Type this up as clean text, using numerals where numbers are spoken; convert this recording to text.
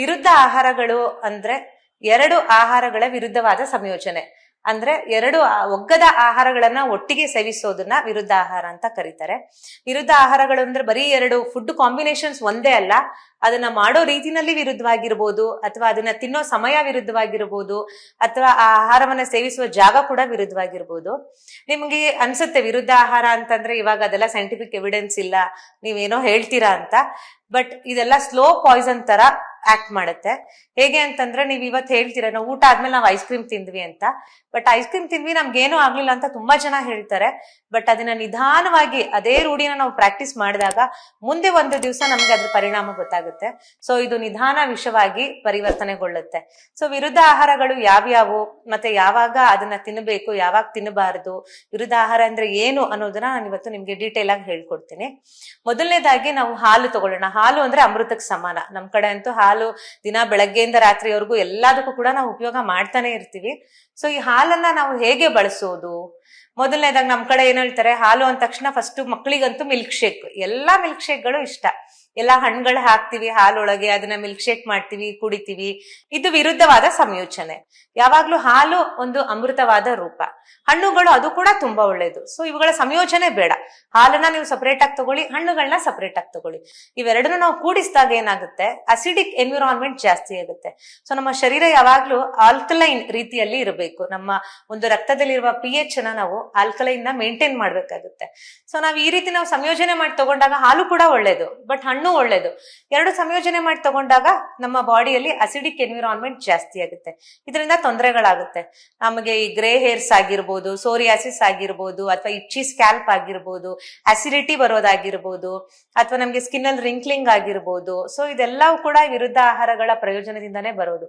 ವಿರುದ್ಧ ಆಹಾರಗಳು ಅಂದ್ರೆ ಎರಡು ಆಹಾರಗಳ ವಿರುದ್ಧವಾದ ಸಂಯೋಜನೆ. ಅಂದ್ರೆ ಎರಡು ಒಗ್ಗದ ಆಹಾರಗಳನ್ನ ಒಟ್ಟಿಗೆ ಸೇವಿಸೋದನ್ನ ವಿರುದ್ಧ ಆಹಾರ ಅಂತ ಕರೀತಾರೆ. ವಿರುದ್ಧ ಆಹಾರಗಳು ಅಂದ್ರೆ ಬರೀ ಎರಡು ಫುಡ್ ಕಾಂಬಿನೇಷನ್ಸ್ ಒಂದೇ ಅಲ್ಲ, ಅದನ್ನ ಮಾಡೋ ರೀತಿನಲ್ಲಿ ವಿರುದ್ಧವಾಗಿರ್ಬೋದು, ಅಥವಾ ಅದನ್ನ ತಿನ್ನೋ ಸಮಯ ವಿರುದ್ಧವಾಗಿರ್ಬೋದು, ಅಥವಾ ಆ ಆಹಾರವನ್ನ ಸೇವಿಸುವ ಜಾಗ ಕೂಡ ವಿರುದ್ಧವಾಗಿರ್ಬೋದು. ನಿಮ್ಗೆ ಅನ್ಸುತ್ತೆ ವಿರುದ್ಧ ಆಹಾರ ಅಂತಂದ್ರೆ ಇವಾಗ ಅದೆಲ್ಲ ಸೈಂಟಿಫಿಕ್ ಎವಿಡೆನ್ಸ್ ಇಲ್ಲ, ನೀವೇನೋ ಹೇಳ್ತೀರಾ ಅಂತ. ಬಟ್ ಇದೆಲ್ಲ ಸ್ಲೋ ಪಾಯ್ಸನ್ ತರ ಆಕ್ಟ್ ಮಾಡುತ್ತೆ. ಹೇಗೆ ಅಂತಂದ್ರೆ ನೀವ್ ಇವತ್ತು ಹೇಳ್ತೀರಾ ನಾವು ಊಟ ಆದ್ಮೇಲೆ ನಾವು ಐಸ್ ಕ್ರೀಮ್ ತಿಂದ್ವಿ ಅಂತ. ಬಟ್ ಐಸ್ ಕ್ರೀಮ್ ತಿಂದ್ವಿ ನಮ್ಗೇನು ಆಗ್ಲಿಲ್ಲ ಅಂತ ತುಂಬಾ ಜನ ಹೇಳ್ತಾರೆ. ಬಟ್ ಅದನ್ನ ನಿಧಾನವಾಗಿ ಅದೇ ರೂಢಿನ ನಾವು ಪ್ರಾಕ್ಟೀಸ್ ಮಾಡಿದಾಗ ಮುಂದೆ ಒಂದು ದಿವಸ ನಮ್ಗೆ ಅದ್ರ ಪರಿಣಾಮ ಗೊತ್ತಾಗುತ್ತೆ. ಸೊ ಇದು ನಿಧಾನ ವಿಷವಾಗಿ ಪರಿವರ್ತನೆಗೊಳ್ಳುತ್ತೆ. ಸೊ ವಿರುದ್ಧ ಆಹಾರಗಳು ಯಾವ್ಯಾವು, ಮತ್ತೆ ಯಾವಾಗ ಅದನ್ನ ತಿನ್ನಬೇಕು, ಯಾವಾಗ ತಿನ್ನಬಾರದು, ವಿರುದ್ಧ ಆಹಾರ ಅಂದ್ರೆ ಏನು ಅನ್ನೋದನ್ನ ನಾನು ಇವತ್ತು ನಿಮ್ಗೆ ಡೀಟೇಲ್ ಆಗಿ ಹೇಳ್ಕೊಡ್ತೀನಿ. ಮೊದಲನೇದಾಗಿ ನಾವು ಹಾಲು ತಗೊಳ್ಳೋಣ. ಹಾಲು ಅಂದ್ರೆ ಅಮೃತಕ್ಕೆ ಸಮಾನ. ನಮ್ ಕಡೆ ಅಂತೂ ಹಾಲು ದಿನ ಬೆಳಗ್ಗೆಯಿಂದ ರಾತ್ರಿವರೆಗೂ ಎಲ್ಲದಕ್ಕೂ ಕೂಡ ನಾವು ಉಪಯೋಗ ಮಾಡ್ತಾನೆ ಇರ್ತೀವಿ. ಸೊ ಈ ಹಾಲನ್ನ ನಾವು ಹೇಗೆ ಬಳಸೋದು? ಮೊದಲನೇದಾಗಿ ನಮ್ ಕಡೆ ಏನ್ ಹೇಳ್ತಾರೆ, ಹಾಲು ಅಂದ ತಕ್ಷಣ ಫಸ್ಟ್ ಮಕ್ಕಳಿಗಂತೂ ಮಿಲ್ಕ್ ಶೇಕ್. ಎಲ್ಲಾ ಮಿಲ್ಕ್ ಶೇಕ್ಗಳು ಇಷ್ಟ. ಎಲ್ಲಾ ಹಣ್ಣುಗಳು ಹಾಕ್ತಿವಿ ಹಾಲೊಳಗೆ, ಅದನ್ನ ಮಿಲ್ಕ್ ಶೇಕ್ ಮಾಡ್ತೀವಿ, ಕುಡಿತೀವಿ. ಇದು ವಿರುದ್ಧವಾದ ಸಂಯೋಜನೆ. ಯಾವಾಗ್ಲೂ ಹಾಲು ಒಂದು ಅಮೃತವಾದ ರೂಪ, ಹಣ್ಣುಗಳು ಅದು ಕೂಡ ತುಂಬಾ ಒಳ್ಳೇದು. ಸೊ ಇವುಗಳ ಸಂಯೋಜನೆ ಬೇಡ. ಹಾಲನ್ನ ನೀವು ಸಪರೇಟ್ ಆಗಿ ತಗೊಳ್ಳಿ, ಹಣ್ಣುಗಳನ್ನ ಸಪರೇಟ್ ಆಗಿ ತಗೊಳ್ಳಿ. ಇವೆರಡನ್ನ ನಾವು ಕೂಡಿಸಿದಾಗ ಏನಾಗುತ್ತೆ, ಅಸಿಡಿಕ್ ಎನ್ವಿರಾನ್ಮೆಂಟ್ ಜಾಸ್ತಿ ಆಗುತ್ತೆ. ಸೊ ನಮ್ಮ ಶರೀರ ಯಾವಾಗ್ಲೂ ಆಲ್ಕಲೈನ್ ರೀತಿಯಲ್ಲಿ ಇರಬೇಕು. ನಮ್ಮ ಒಂದು ರಕ್ತದಲ್ಲಿರುವ pH ನ ನಾವು ಆಲ್ಕಲೈನ್ ನ ಮೇಂಟೈನ್ ಮಾಡ್ಬೇಕಾಗುತ್ತೆ. ಸೊ ನಾವ್ ಈ ರೀತಿ ನಾವು ಸಂಯೋಜನೆ ಮಾಡಿ ತಗೊಂಡಾಗ ಹಾಲು ಕೂಡ ಒಳ್ಳೇದು, ಬಟ್ ಹಣ್ಣು ಒಳ್ಳೇದು. ಎರಡು ಸಂಯೋಜನೆ ಮಾಡಿ ತಗೊಂಡಾಗ ನಮ್ಮ ಬಾಡಿಯಲ್ಲಿ ಅಸಿಡಿಕ್ ಎನ್ವಿರಾನ್ಮೆಂಟ್ ಜಾಸ್ತಿ ಆಗುತ್ತೆ. ಇದರಿಂದ ತೊಂದರೆಗಳಾಗುತ್ತೆ. ನಮಗೆ ಈ ಗ್ರೇ ಹೇರ್ಸ್ ಆಗಿರ್ಬೋದು, ಸೋರಿಯಾಸಿಸ್ ಆಗಿರ್ಬೋದು, ಅಥವಾ ಇಚ್ಚಿ ಸ್ಕ್ಯಾಲ್ಪ್ ಆಗಿರ್ಬೋದು, ಅಸಿಡಿಟಿ ಬರೋದಾಗಿರ್ಬೋದು, ಅಥವಾ ನಮ್ಗೆ ಸ್ಕಿನ್ ಅಲ್ಲಿ ರಿಂಕ್ಲಿಂಗ್ ಆಗಿರ್ಬೋದು. ಸೊ ಇದೆಲ್ಲವೂ ಕೂಡ ವಿರುದ್ಧ ಆಹಾರಗಳ ಪ್ರಯೋಜನದಿಂದಾನೇ ಬರೋದು.